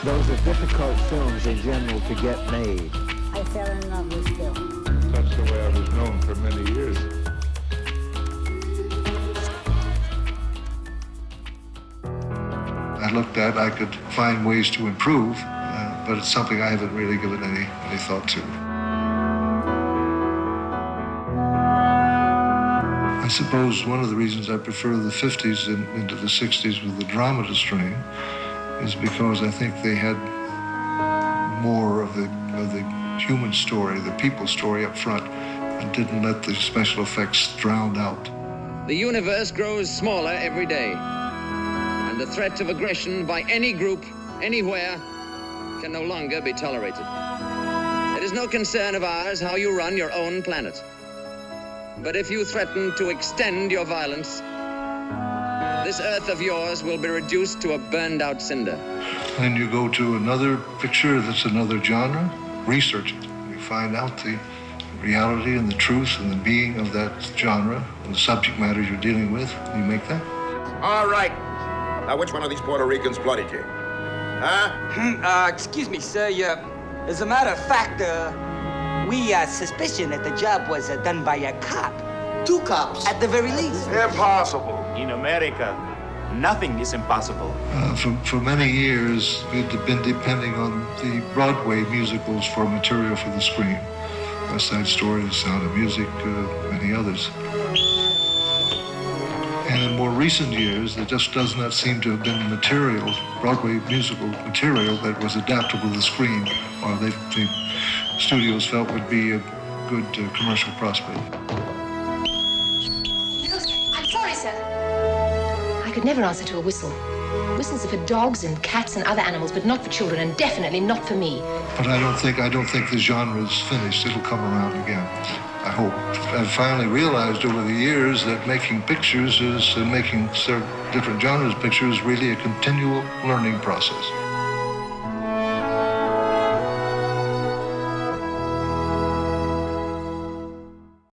Those are difficult films in general to get made. I fell in love with film. That's the way I was known for many years. I looked at, I could find ways to improve, but it's something I haven't really given any thought to. I suppose one of the reasons I prefer the 50s into the 60s with the drama strain is because I think they had more of the human story, the people story up front, and didn't let the special effects drown out. The universe grows smaller every day, and the threat of aggression by any group, anywhere, can no longer be tolerated. It is no concern of ours how you run your own planet. But if you threaten to extend your violence, this Earth of yours will be reduced to a burned-out cinder. Then you go to another picture that's another genre, research it. You find out the reality and the truth and the being of that genre and the subject matter you're dealing with, and you make that. All right. Now, which one of these Puerto Ricans blooded you? Huh? Excuse me, sir. As a matter of fact, we suspicion that the job was done by a cop. 2 cops. At the very least. Impossible. In America, nothing is impossible. For many years, we'd been depending on the Broadway musicals for material for the screen. West Side Story, The Sound of Music, many others. And in more recent years, there just does not seem to have been material, Broadway musical material that was adaptable to the screen, or the studios felt would be a good commercial prospect. I'm sorry, sir. I could never answer to a whistle. Whistles are for dogs and cats and other animals, but not for children, and definitely not for me. But I don't think the genre is finished. It'll come around again, I hope. I've finally realized over the years that making pictures is making different genres pictures really a continual learning process.